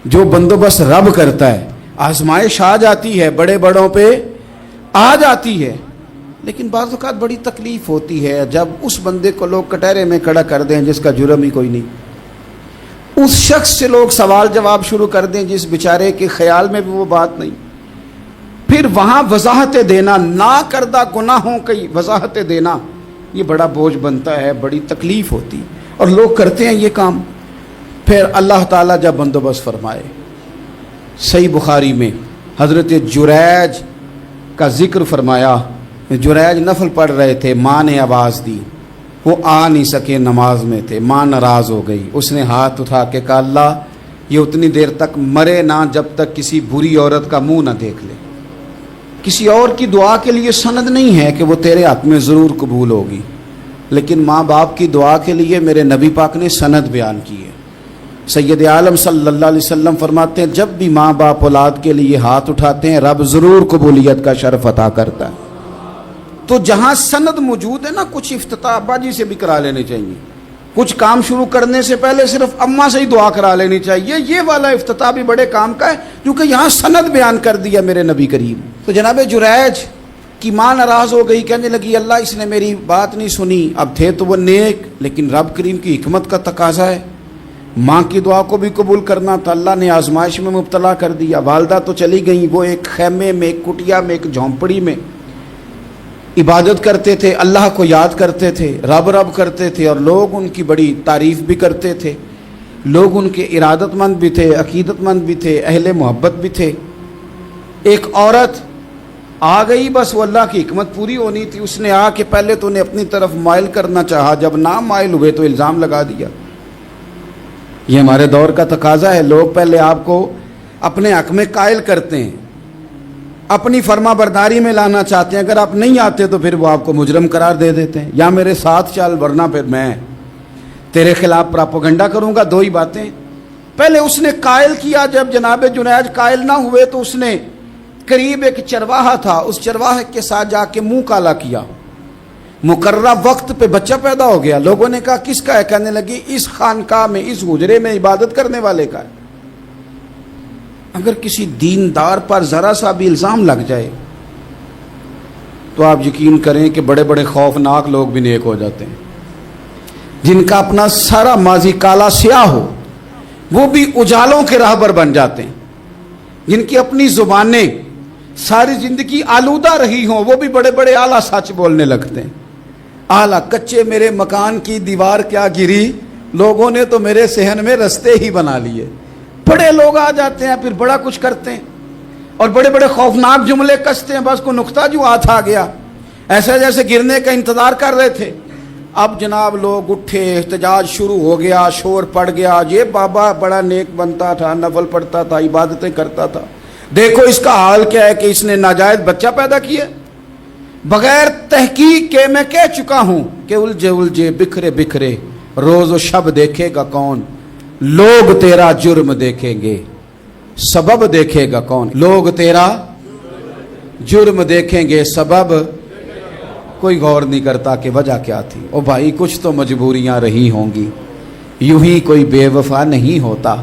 جو بندوبست رب کرتا ہے. آزمائش آ جاتی ہے, بڑے بڑوں پہ آ جاتی ہے, لیکن بعض اوقات بڑی تکلیف ہوتی ہے جب اس بندے کو لوگ کٹہرے میں کھڑا کر دیں جس کا جرم ہی کوئی نہیں, اس شخص سے لوگ سوال جواب شروع کر دیں جس بیچارے کے خیال میں بھی وہ بات نہیں. پھر وہاں وضاحتیں دینا, نہ کردہ گناہوں کی وضاحتیں دینا, یہ بڑا بوجھ بنتا ہے, بڑی تکلیف ہوتی, اور لوگ کرتے ہیں یہ کام. پھر اللہ تعالیٰ جب بندوبست فرمائے, صحیح بخاری میں حضرت جریج کا ذکر فرمایا. جریج نفل پڑھ رہے تھے, ماں نے آواز دی, وہ آ نہیں سکے, نماز میں تھے, ماں ناراض ہو گئی. اس نے ہاتھ اٹھا کے کہا اللہ یہ اتنی دیر تک مرے نہ جب تک کسی بری عورت کا منہ نہ دیکھ لے. کسی اور کی دعا کے لیے سند نہیں ہے کہ وہ تیرے حق میں ضرور قبول ہوگی, لیکن ماں باپ کی دعا کے لیے میرے نبی پاک نے سند بیان کی ہے. سید عالم صلی اللہ علیہ وسلم فرماتے ہیں جب بھی ماں باپ اولاد کے لیے ہاتھ اٹھاتے ہیں رب ضرور قبولیت کا شرف عطا کرتا ہے. تو جہاں سند موجود ہے نا, کچھ افتتاح ابا جی سے بھی کرا لینے چاہیے, کچھ کام شروع کرنے سے پہلے صرف اماں سے ہی دعا کرا لینی چاہیے. یہ والا افتتاح بھی بڑے کام کا ہے کیونکہ یہاں سند بیان کر دیا میرے نبی کریم. تو جناب جریج کی ماں ناراض ہو گئی, کہنے لگی اللہ اس نے میری بات نہیں سنی. اب تھے تو وہ نیک, لیکن رب کریم کی حکمت کا تقاضا ہے, ماں کی دعا کو بھی قبول کرنا تھا. اللہ نے آزمائش میں مبتلا کر دیا. والدہ تو چلی گئیں, وہ ایک خیمے میں, ایک کٹیا میں, ایک جھونپڑی میں عبادت کرتے تھے, اللہ کو یاد کرتے تھے, رب رب کرتے تھے, اور لوگ ان کی بڑی تعریف بھی کرتے تھے. لوگ ان کے ارادت مند بھی تھے, عقیدت مند بھی تھے, اہل محبت بھی تھے. ایک عورت آ گئی, بس وہ اللہ کی حکمت پوری ہونی تھی. اس نے آ کے پہلے تو انہیں اپنی طرف مائل کرنا چاہا, جب نہ مائل ہوئے تو الزام لگا دیا. یہ ہمارے دور کا تقاضا ہے, لوگ پہلے آپ کو اپنے حق میں قائل کرتے ہیں, اپنی فرما برداری میں لانا چاہتے ہیں. اگر آپ نہیں آتے تو پھر وہ آپ کو مجرم قرار دے دیتے ہیں, یا میرے ساتھ چل ورنہ پھر میں تیرے خلاف پراپوگنڈا کروں گا. دو ہی باتیں. پہلے اس نے قائل کیا, جب جناب جنید قائل نہ ہوئے تو اس نے قریب ایک چرواہا تھا, اس چرواہے کے ساتھ جا کے منہ کالا کیا. مقررہ وقت پہ بچہ پیدا ہو گیا. لوگوں نے کہا کس کا ہے؟ کہنے لگی اس خانقاہ میں, اس حجرے میں عبادت کرنے والے کا ہے. اگر کسی دیندار پر ذرا سا بھی الزام لگ جائے تو آپ یقین کریں کہ بڑے بڑے خوفناک لوگ بھی نیک ہو جاتے ہیں. جن کا اپنا سارا ماضی کالا سیاہ ہو وہ بھی اجالوں کے راہبر بن جاتے ہیں. جن کی اپنی زبانیں ساری زندگی آلودہ رہی ہوں وہ بھی بڑے بڑے اعلیٰ سچ بولنے لگتے ہیں. اعلیٰ کچے میرے مکان کی دیوار کیا گری, لوگوں نے تو میرے صحن میں رستے ہی بنا لیے. بڑے لوگ آ جاتے ہیں, پھر بڑا کچھ کرتے ہیں اور بڑے بڑے خوفناک جملے کستے ہیں. بس کو نقطہ جو ہاتھ آ گیا, ایسے جیسے گرنے کا انتظار کر رہے تھے. اب جناب لوگ اٹھے, احتجاج شروع ہو گیا, شور پڑ گیا. یہ بابا بڑا نیک بنتا تھا, نفل پڑھتا تھا, عبادتیں کرتا تھا, دیکھو اس کا حال کیا ہے کہ اس نے ناجائز بچہ پیدا کیا. بغیر تحقیق کے میں کہہ چکا ہوں کہ الجھے الجھے بکھرے بکھرے روز و شب دیکھے گا کون, لوگ تیرا جرم دیکھیں گے, سبب دیکھے گا کون. لوگ تیرا جرم دیکھیں گے, سبب کوئی غور نہیں کرتا کہ وجہ کیا تھی. او بھائی کچھ تو مجبوریاں رہی ہوں گی, یوں ہی کوئی بے وفا نہیں ہوتا.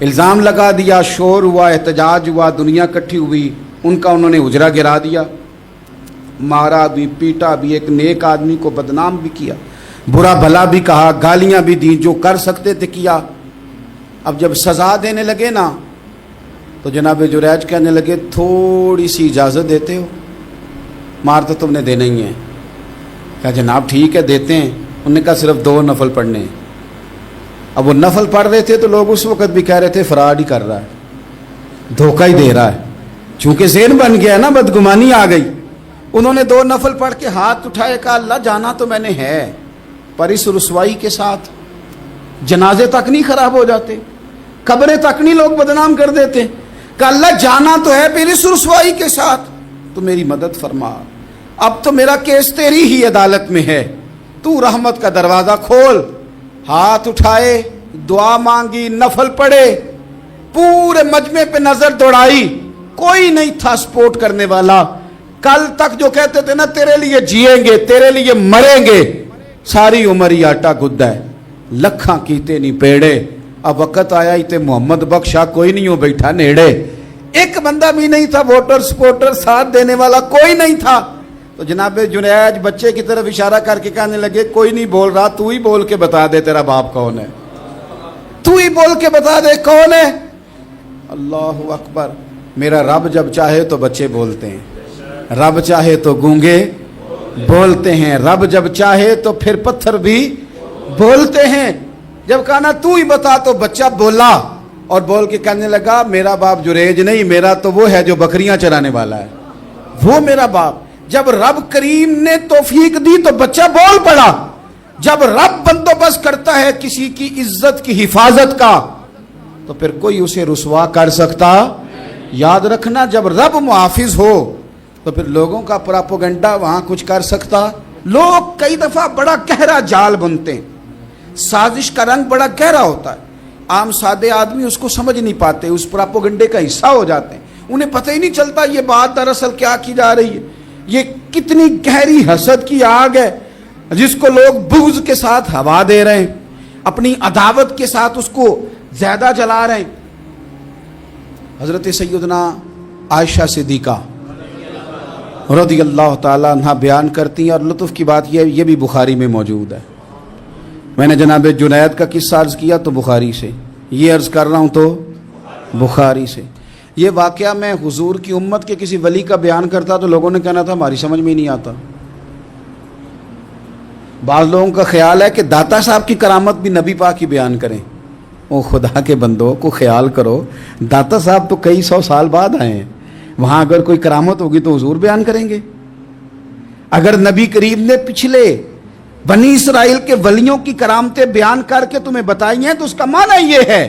الزام لگا دیا, شور ہوا, احتجاج ہوا, دنیا اکٹھی ہوئی, ان کا انہوں نے اجرا گرا دیا, مارا بھی, پیٹا بھی, ایک نیک آدمی کو بدنام بھی کیا, برا بھلا بھی کہا, گالیاں بھی دی, جو کر سکتے تھے کیا. اب جب سزا دینے لگے نا تو جناب جریج کہنے لگے تھوڑی سی اجازت دیتے ہو, مار تو تم نے دینا ہی ہے. کہا جناب ٹھیک ہے دیتے ہیں. انہوں نے کہا صرف 2 نفل پڑھنے ہیں. اب وہ نفل پڑھ رہے تھے تو لوگ اس وقت بھی کہہ رہے تھے فراڈ ہی کر رہا ہے, دھوکہ ہی دے رہا ہے. چونکہ ذہن بن گیا نا, بدگمانی آ گئی. انہوں نے 2 نفل پڑھ کے ہاتھ اٹھائے, کہا اللہ جانا تو میں نے ہے, پر اس رسوائی کے ساتھ جنازے تک نہیں خراب ہو جاتے, قبریں تک نہیں لوگ بدنام کر دیتے. کہ اللہ جانا تو ہے, پھر اس رسوائی کے ساتھ تو میری مدد فرما. اب تو میرا کیس تیری ہی عدالت میں ہے, تو رحمت کا دروازہ کھول. ہاتھ اٹھائے, دعا مانگی, نفل پڑھے, پورے مجمع پہ نظر دوڑائی, کوئی نہیں تھا سپورٹ کرنے والا. کل تک جو کہتے تھے نا تیرے لیے جیئیں گے, تیرے لیے مریں گے, ساری عمر ہی آٹا گدا ہے. لکھاں کیتے نہیں پیڑے, اب وقت آیا ہی تے محمد بخشا کوئی نہیں ہو بیٹھا نیڑے، ایک بندہ بھی نہیں تھا، ووٹر سپورٹر ساتھ دینے والا کوئی نہیں تھا. تو جناب جنید بچے کی طرف اشارہ کر کے کہنے لگے کوئی نہیں بول رہا، تو ہی بول کے بتا دے تیرا باپ کون ہے، تو ہی بول کے بتا دے کون ہے. اللہ اکبر. میرا رب جب چاہے تو بچے بولتے ہیں، رب چاہے تو گونگے بولتے ہیں، رب جب چاہے تو پھر پتھر بھی بولتے ہیں. جب کہا نا تو ہی بتا تو بچہ بولا اور بول کے کہنے لگا میرا باپ جریج نہیں، میرا تو وہ ہے جو بکریاں چرانے والا ہے، وہ میرا باپ. جب رب کریم نے توفیق دی تو بچہ بول پڑا. جب رب بندوبست کرتا ہے کسی کی عزت کی حفاظت کا تو پھر کوئی اسے رسوا کر سکتا. یاد رکھنا جب رب محافظ ہو تو پھر لوگوں کا پراپوگنڈا وہاں کچھ کر سکتا. لوگ کئی دفعہ بڑا گہرا جال بنتے ہیں، سازش کا رنگ بڑا گہرا ہوتا ہے، عام سادے آدمی اس کو سمجھ نہیں پاتے، اس پراپوگنڈے کا حصہ ہو جاتے ہیں، انہیں پتہ ہی نہیں چلتا یہ بات دراصل کیا کی جا رہی ہے. یہ کتنی گہری حسد کی آگ ہے جس کو لوگ بغض کے ساتھ ہوا دے رہے ہیں، اپنی عداوت کے ساتھ اس کو زیادہ جلا رہے ہیں. حضرت سیدنا عائشہ صدیقہ رضی اللہ تعالیٰ عنہ بیان کرتی ہیں، اور لطف کی بات یہ بھی بخاری میں موجود ہے. میں نے جناب جنید کا قصہ عرض کیا تو بخاری سے، یہ عرض کر رہا ہوں تو بخاری سے. یہ واقعہ میں حضور کی امت کے کسی ولی کا بیان کرتا تو لوگوں نے کہنا تھا ہماری سمجھ میں ہی نہیں آتا. بعض لوگوں کا خیال ہے کہ داتا صاحب کی کرامت بھی نبی پاک کی بیان کریں. او خدا کے بندوں کو خیال کرو، داتا صاحب تو کئی سو سال بعد آئے ہیں، وہاں اگر کوئی کرامت ہوگی تو حضور بیان کریں گے. اگر نبی کریم نے پچھلے بنی اسرائیل کے ولیوں کی کرامتیں بیان کر کے تمہیں بتائی ہیں تو اس کا معنی یہ ہے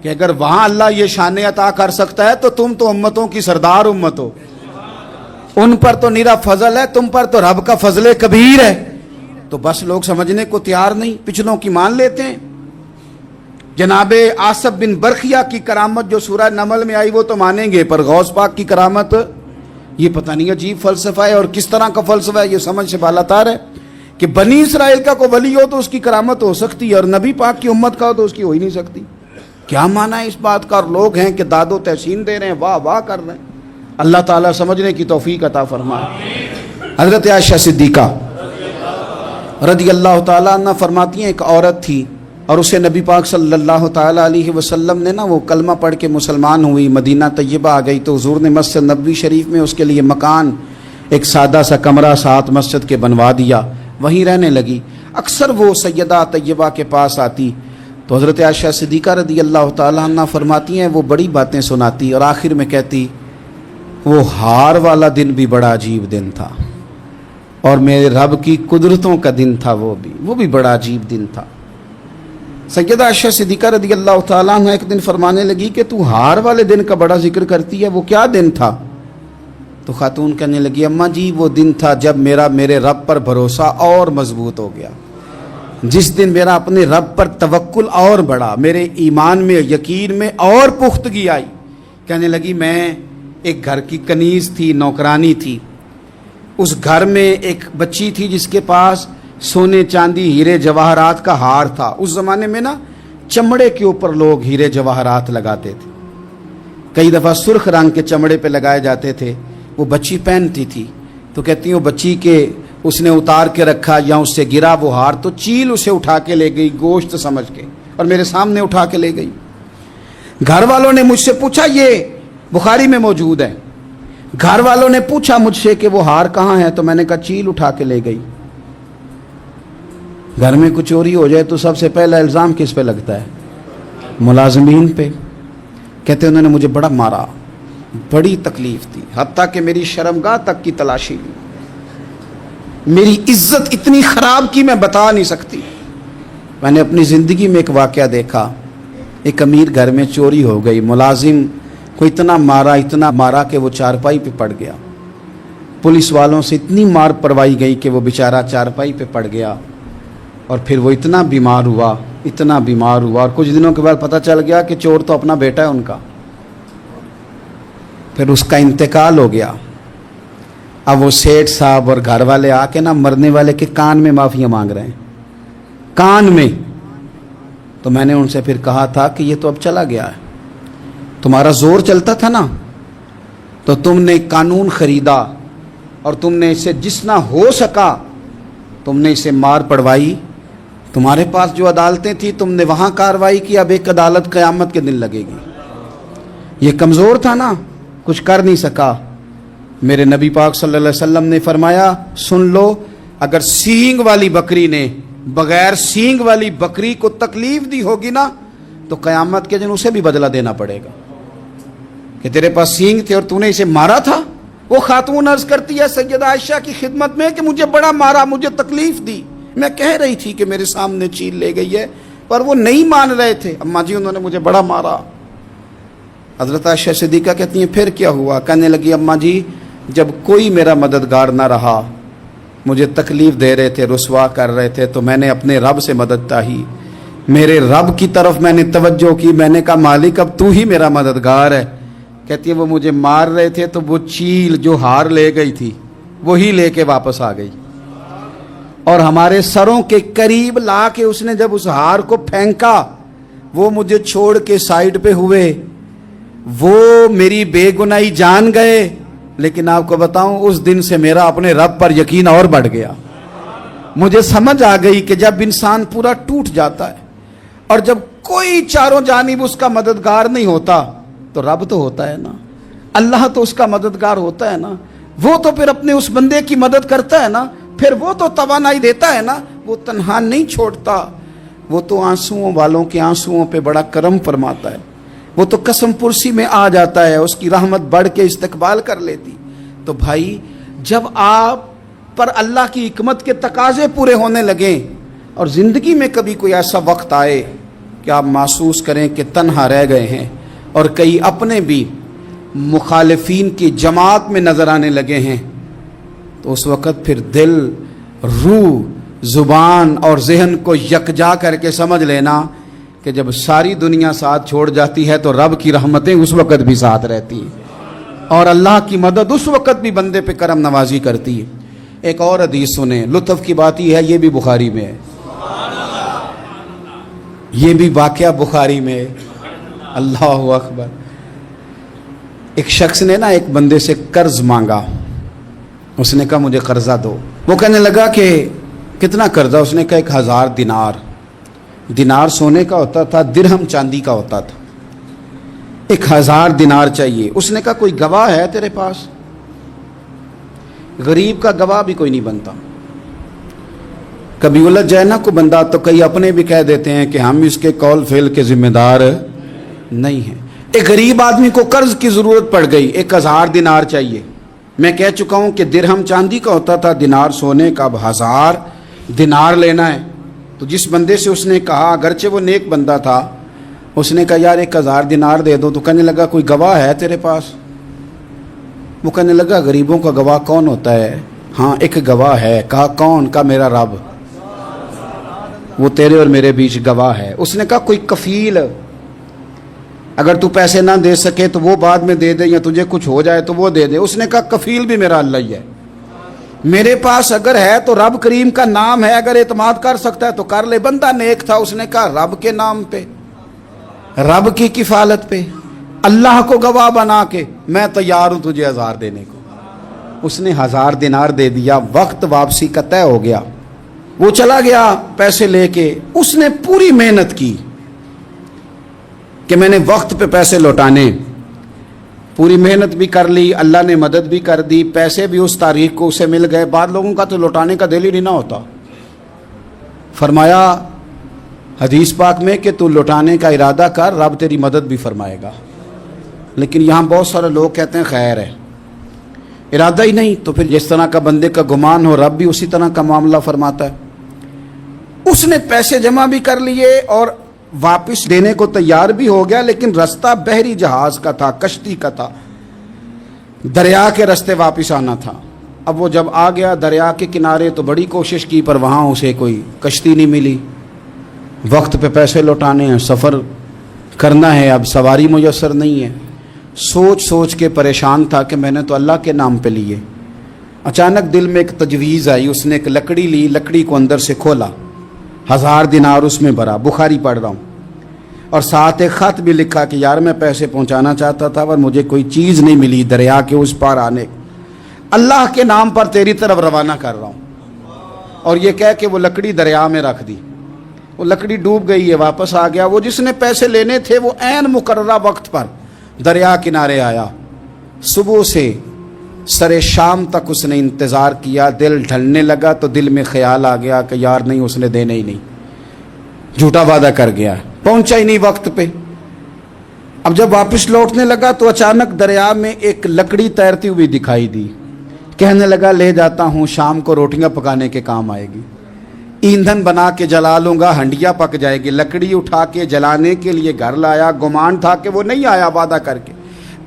کہ اگر وہاں اللہ یہ شان عطا کر سکتا ہے تو تم تو امتوں کی سردار امت ہو، ان پر تو نیرا فضل ہے، تم پر تو رب کا فضل کبیر ہے. تو بس لوگ سمجھنے کو تیار نہیں، پچھلوں کی مان لیتے ہیں. جناب آصف بن برخیہ کی کرامت جو سورہ نمل میں آئی وہ تو مانیں گے، پر غوث پاک کی کرامت یہ پتہ نہیں عجیب فلسفہ ہے، اور کس طرح کا فلسفہ ہے یہ سمجھ سے بالاتار ہے کہ بنی اسرائیل کا کوئی ولی ہو تو اس کی کرامت ہو سکتی ہے اور نبی پاک کی امت کا ہو تو اس کی ہو ہی نہیں سکتی. کیا معنی ہے اس بات کا؟ اور لوگ ہیں کہ داد و تحسین دے رہے ہیں، واہ واہ کر رہے ہیں. اللہ تعالیٰ سمجھنے کی توفیق عطا فرمائے. حضرت عائشہ صدیقہ رضی اللہ تعالیٰ عنہ فرماتی ہیں ایک عورت تھی اور اسے نبی پاک صلی اللہ تعالیٰ علیہ وسلم نے وہ کلمہ پڑھ کے مسلمان ہوئی، مدینہ طیبہ آ گئی تو حضور نے مسجد نبوی شریف میں اس کے لیے مکان، ایک سادہ سا کمرہ ساتھ مسجد کے بنوا دیا، وہیں رہنے لگی. اکثر وہ سیدہ طیبہ کے پاس آتی تو حضرت عائشہ صدیقہ رضی اللہ تعالیٰ عنہ فرماتی ہیں وہ بڑی باتیں سناتی اور آخر میں کہتی وہ ہار والا دن بھی بڑا عجیب دن تھا اور میرے رب کی قدرتوں کا دن تھا، وہ بھی بڑا عجیب دن تھا. سیدہ عائشہ صدیقہ رضی اللہ تعالیٰ عنہ ایک دن فرمانے لگی کہ تو ہار والے دن کا بڑا ذکر کرتی ہے، وہ کیا دن تھا؟ تو خاتون کہنے لگی اماں جی وہ دن تھا جب میرے رب پر بھروسہ اور مضبوط ہو گیا، جس دن میرا اپنے رب پر توکل اور بڑھا، میرے ایمان میں یقین میں اور پختگی آئی. کہنے لگی میں ایک گھر کی کنیز تھی، نوکرانی تھی، اس گھر میں ایک بچی تھی جس کے پاس سونے چاندی ہیرے جواہرات کا ہار تھا. اس زمانے میں نا چمڑے کے اوپر لوگ ہیرے جواہرات لگاتے تھے، کئی دفعہ سرخ رنگ کے چمڑے پہ لگائے جاتے تھے. وہ بچی پہنتی تھی تو کہتی ہوں بچی کے اس نے اتار کے رکھا یا اس سے گرا وہ ہار تو چیل اسے اٹھا کے لے گئی گوشت سمجھ کے اور میرے سامنے اٹھا کے لے گئی. گھر والوں نے مجھ سے پوچھا، یہ بخاری میں موجود ہے، گھر والوں نے پوچھا مجھ سے کہ وہ ہار کہاں ہے تو میں نے کہا چیل اٹھا کے لے گئی. گھر میں کچھ چوری ہو جائے تو سب سے پہلا الزام کس پہ لگتا ہے؟ ملازمین پہ. کہتے انہوں نے مجھے بڑا مارا، بڑی تکلیف تھی، حتیٰ کہ میری شرمگاہ تک کی تلاشی لی، میری عزت اتنی خراب کی میں بتا نہیں سکتی. میں نے اپنی زندگی میں ایک واقعہ دیکھا، ایک امیر گھر میں چوری ہو گئی، ملازم کو اتنا مارا کہ وہ چارپائی پہ پڑ گیا. پولیس والوں سے اتنی مار پروائی گئی کہ وہ بیچارہ چارپائی پہ پڑ گیا اور پھر وہ اتنا بیمار ہوا اور کچھ دنوں کے بعد پتہ چل گیا کہ چور تو اپنا بیٹا ہے ان کا. پھر اس کا انتقال ہو گیا. اب وہ سیٹھ صاحب اور گھر والے آ کے نا مرنے والے کے کان میں معافیاں مانگ رہے ہیں، کان میں. تو میں نے ان سے پھر کہا تھا کہ یہ تو اب چلا گیا ہے، تمہارا زور چلتا تھا نا، تو تم نے قانون خریدا اور تم نے اسے جتنا ہو سکا تم نے اسے مار پڑوائی، تمہارے پاس جو عدالتیں تھیں تم نے وہاں کارروائی کی، اب ایک عدالت قیامت کے دن لگے گی۔ یہ کمزور تھا نا، کچھ کر نہیں سکا۔ میرے نبی پاک صلی اللہ علیہ وسلم نے فرمایا سن لو، اگر سینگ والی بکری نے بغیر سینگ والی بکری کو تکلیف دی ہوگی نا تو قیامت کے دن اسے بھی بدلہ دینا پڑے گا کہ تیرے پاس سینگ تھے اور تو نے اسے مارا تھا۔ وہ خاتون عرض کرتی ہے سیدہ عائشہ کی خدمت میں کہ مجھے بڑا مارا، مجھے تکلیف دی، میں کہہ رہی تھی کہ میرے سامنے چیل لے گئی ہے پر وہ نہیں مان رہے تھے، اماں جی انہوں نے مجھے بڑا مارا۔ حضرت عائشہ صدیقہ کہتی ہیں پھر کیا ہوا؟ کہنے لگی اماں جی جب کوئی میرا مددگار نہ رہا، مجھے تکلیف دے رہے تھے، رسوا کر رہے تھے، تو میں نے اپنے رب سے مدد چاہی، میرے رب کی طرف میں نے توجہ کی، میں نے کہا مالک اب تو ہی میرا مددگار ہے۔ کہتی ہے وہ مجھے مار رہے تھے تو وہ چیل جو ہار لے گئی تھی وہی لے کے واپس آ گئی، اور ہمارے سروں کے قریب لا کے اس نے جب اس ہار کو پھینکا وہ مجھے چھوڑ کے سائیڈ پہ ہوئے، وہ میری بے گناہی جان گئے، لیکن آپ کو بتاؤں اس دن سے میرا اپنے رب پر یقین اور بڑھ گیا۔ مجھے سمجھ آ گئی کہ جب انسان پورا ٹوٹ جاتا ہے اور جب کوئی چاروں جانب اس کا مددگار نہیں ہوتا تو رب تو ہوتا ہے نا، اللہ تو اس کا مددگار ہوتا ہے نا، وہ تو پھر اپنے اس بندے کی مدد کرتا ہے نا، پھر وہ تو توانائی دیتا ہے نا، وہ تنہا نہیں چھوڑتا، وہ تو آنسوؤں والوں کے آنسوؤں پہ بڑا کرم فرماتا ہے، وہ تو قسم پرسی میں آ جاتا ہے، اس کی رحمت بڑھ کے استقبال کر لیتی۔ تو بھائی جب آپ پر اللہ کی حکمت کے تقاضے پورے ہونے لگیں اور زندگی میں کبھی کوئی ایسا وقت آئے کہ آپ محسوس کریں کہ تنہا رہ گئے ہیں اور کئی اپنے بھی مخالفین کی جماعت میں نظر آنے لگے ہیں، تو اس وقت پھر دل، روح، زبان اور ذہن کو یکجا کر کے سمجھ لینا کہ جب ساری دنیا ساتھ چھوڑ جاتی ہے تو رب کی رحمتیں اس وقت بھی ساتھ رہتی ہیں اور اللہ کی مدد اس وقت بھی بندے پہ کرم نوازی کرتی ہے۔ ایک اور حدیث سنیں، لطف کی بات یہ ہے یہ بھی بخاری میں ہے، یہ بھی واقعہ بخاری میں ہے۔ اللہ اکبر۔ ایک شخص نے نا ایک بندے سے قرض مانگا، اس نے کہا مجھے قرضہ دو، وہ کہنے لگا کہ کتنا قرضہ؟ اس نے کہا 1000 دینار۔ دینار سونے کا ہوتا تھا، درہم چاندی کا ہوتا تھا، 1000 دینار چاہیے۔ اس نے کہا کوئی گواہ ہے تیرے پاس؟ غریب کا گواہ بھی کوئی نہیں بنتا، کبھی الجھ جائے نا کو بندہ تو کئی اپنے بھی کہہ دیتے ہیں کہ ہم اس کے قول فعل کے ذمہ دار نہیں ہیں۔ ایک غریب آدمی کو قرض کی ضرورت پڑ گئی، 1000 دینار چاہیے۔ میں کہہ چکا ہوں کہ درہم چاندی کا ہوتا تھا، دینار سونے کا، اب 1000 دینار لینا ہے۔ تو جس بندے سے اس نے کہا، اگرچہ وہ نیک بندہ تھا، اس نے کہا یار 1000 دینار دے دو، تو کہنے لگا کوئی گواہ ہے تیرے پاس؟ وہ کہنے لگا غریبوں کا گواہ کون ہوتا ہے؟ ہاں ایک گواہ ہے۔ کہا کون؟ کہا میرا رب، وہ تیرے اور میرے بیچ گواہ ہے۔ اس نے کہا کوئی کفیل، اگر تو پیسے نہ دے سکے تو وہ بعد میں دے دے، یا تجھے کچھ ہو جائے تو وہ دے دے۔ اس نے کہا کفیل بھی میرا اللہ ہی ہے، میرے پاس اگر ہے تو رب کریم کا نام ہے، اگر اعتماد کر سکتا ہے تو کر لے۔ بندہ نیک تھا، اس نے کہا رب کے نام پہ، رب کی کفالت پہ، اللہ کو گواہ بنا کے میں تیار ہوں تجھے 1000 دینے کو۔ اس نے 1000 دینار دے دیا، وقت واپسی کا طے ہو گیا، وہ چلا گیا پیسے لے کے۔ اس نے پوری محنت کی کہ میں نے وقت پہ پیسے لوٹانے، پوری محنت بھی کر لی، اللہ نے مدد بھی کر دی، پیسے بھی اس تاریخ کو اسے مل گئے۔ بعض لوگوں کا تو لوٹانے کا دل ہی نہیں نہ ہوتا۔ فرمایا حدیث پاک میں کہ تو لوٹانے کا ارادہ کر، رب تیری مدد بھی فرمائے گا۔ لیکن یہاں بہت سارے لوگ کہتے ہیں خیر ہے، ارادہ ہی نہیں، تو پھر جس طرح کا بندے کا گمان ہو رب بھی اسی طرح کا معاملہ فرماتا ہے۔ اس نے پیسے جمع بھی کر لیے اور واپس دینے کو تیار بھی ہو گیا، لیکن رستہ بحری جہاز کا تھا، کشتی کا تھا، دریا کے رستے واپس آنا تھا۔ اب وہ جب آ گیا دریا کے کنارے تو بڑی کوشش کی، پر وہاں اسے کوئی کشتی نہیں ملی۔ وقت پہ پیسے لوٹانے ہیں، سفر کرنا ہے، اب سواری میسر نہیں ہے۔ سوچ سوچ کے پریشان تھا کہ میں نے تو اللہ کے نام پہ لیے۔ اچانک دل میں ایک تجویز آئی، اس نے ایک لکڑی لی، لکڑی کو اندر سے کھولا، 1000 دینار اس میں بھرا۔ بخاری پڑھ رہا ہوں۔ اور ساتھ ایک خط بھی لکھا کہ یار میں پیسے پہنچانا چاہتا تھا پر مجھے کوئی چیز نہیں ملی دریا کے اس پار آنے، اللہ کے نام پر تیری طرف روانہ کر رہا ہوں۔ اور یہ کہہ کہ وہ لکڑی دریا میں رکھ دی، وہ لکڑی ڈوب گئی ہے، واپس آ گیا۔ وہ جس نے پیسے لینے تھے وہ عین مقررہ وقت پر دریا کنارے آیا، صبح سے سرے شام تک اس نے انتظار کیا۔ دل ڈھلنے لگا تو دل میں خیال آ گیا کہ یار نہیں، اس نے دینے ہی نہیں، جھوٹا وعدہ کر گیا، پہنچا ہی نہیں وقت پہ۔ اب جب واپس لوٹنے لگا تو اچانک دریا میں ایک لکڑی تیرتی ہوئی دکھائی دی۔ کہنے لگا لے جاتا ہوں، شام کو روٹیاں پکانے کے کام آئے گی، ایندھن بنا کے جلا لوں گا، ہنڈیا پک جائے گی۔ لکڑی اٹھا کے جلانے کے لیے گھر لایا، گمان تھا کہ وہ نہیں آیا وعدہ کر کے،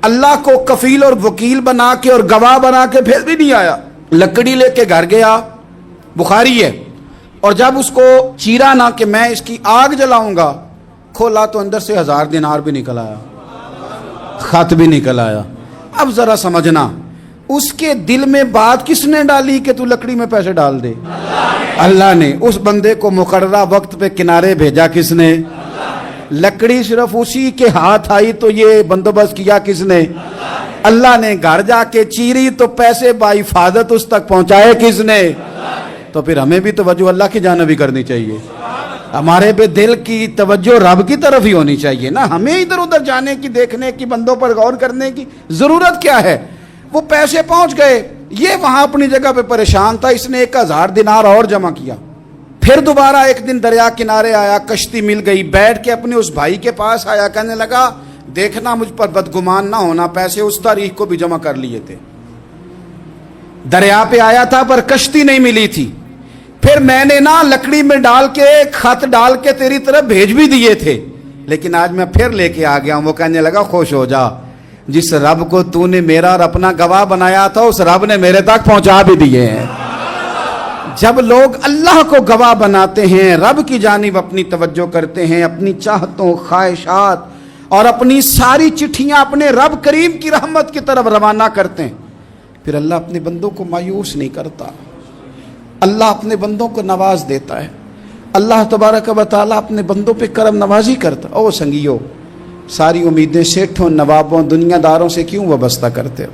اللہ کو کفیل اور وکیل بنا کے اور گواہ بنا کے پھر بھی نہیں آیا۔ لکڑی لے کے گھر گیا، بخاری ہے، اور جب اس کو چیرا نہ کہ میں اس کی آگ جلاؤں گا، کھولا تو اندر سے 1000 دینار بھی نکل آیا، خط بھی نکل آیا۔ اب ذرا سمجھنا، اس کے دل میں بات کس نے ڈالی کہ تو لکڑی میں پیسے ڈال دے؟ اللہ نے۔ اس بندے کو مقررہ وقت پہ کنارے بھیجا کس نے؟ لکڑی صرف اسی کے ہاتھ آئی تو یہ بندوبست کیا کس نے؟ اللہ نے۔ گھر جا کے چیری تو پیسے بحفاظت اس تک پہنچائے کس نے؟ تو پھر ہمیں بھی توجہ اللہ کی جانب ہی کرنی چاہیے، ہمارے پہ دل کی توجہ رب کی طرف ہی ہونی چاہیے نا، ہمیں ادھر ادھر جانے کی، دیکھنے کی، بندوں پر غور کرنے کی ضرورت کیا ہے؟ وہ پیسے پہنچ گئے، یہ وہاں اپنی جگہ پہ پریشان تھا، اس نے 1000 دینار اور جمع کیا۔ پھر دوبارہ ایک دن دریا کنارے آیا، کشتی مل گئی، بیٹھ کے اپنے اس بھائی کے پاس آیا، کہنے لگا دیکھنا مجھ پر بدگمان نہ ہونا، پیسے اس تاریخ کو بھی جمع کر لیے تھے، دریا پہ آیا تھا پر کشتی نہیں ملی تھی، پھر میں نے نا لکڑی میں ڈال کے خط ڈال کے تیری طرف بھیج بھی دیے تھے، لیکن آج میں پھر لے کے آ گیا ہوں۔ وہ کہنے لگا خوش ہو جا، جس رب کو تو نے میرا اور اپنا گواہ بنایا تھا اس رب نے میرے تک پہنچا بھی دیے ہیں۔ جب لوگ اللہ کو گواہ بناتے ہیں، رب کی جانب اپنی توجہ کرتے ہیں، اپنی چاہتوں، خواہشات اور اپنی ساری چٹھیاں اپنے رب کریم کی رحمت کی طرف روانہ کرتے ہیں، پھر اللہ اپنے بندوں کو مایوس نہیں کرتا، اللہ اپنے بندوں کو نواز دیتا ہے، اللہ تبارک و تعالیٰ اپنے بندوں پہ کرم نوازی کرتا۔ او سنگیو، ساری امیدیں سیٹھوں، نوابوں، دنیا داروں سے کیوں وابستہ کرتے ہو؟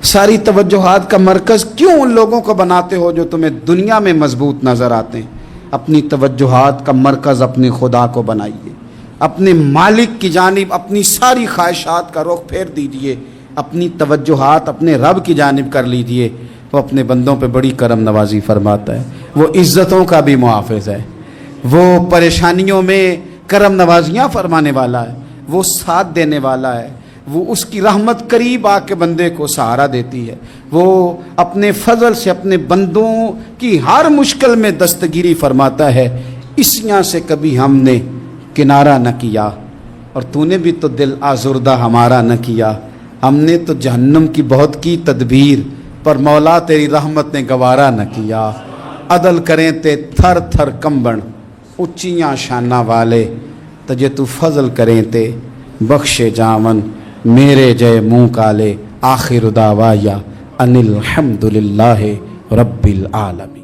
ساری توجہات کا مرکز کیوں ان لوگوں کو بناتے ہو جو تمہیں دنیا میں مضبوط نظر آتے ہیں؟ اپنی توجہات کا مرکز اپنے خدا کو بنائیے، اپنے مالک کی جانب اپنی ساری خواہشات کا رخ پھیر دیجئے، اپنی توجہات اپنے رب کی جانب کر لیجئے، وہ اپنے بندوں پہ بڑی کرم نوازی فرماتا ہے، وہ عزتوں کا بھی محافظ ہے، وہ پریشانیوں میں کرم نوازیاں فرمانے والا ہے، وہ ساتھ دینے والا ہے، وہ اس کی رحمت قریب آ کے بندے کو سہارا دیتی ہے، وہ اپنے فضل سے اپنے بندوں کی ہر مشکل میں دستگیری فرماتا ہے۔ اسیاں سے کبھی ہم نے کنارہ نہ کیا، اور تو نے بھی تو دل آزردہ ہمارا نہ کیا، ہم نے تو جہنم کی بہت کی تدبیر، پر مولا تیری رحمت نے گوارا نہ کیا۔ عدل کریں تے تھر تھر کمبن، اچیاں شانہ والے، تجھے تو فضل کریں تے بخشے جاون، میرے جے منہ کالے، آخر دعوایا ان الحمدللہ رب العالمین۔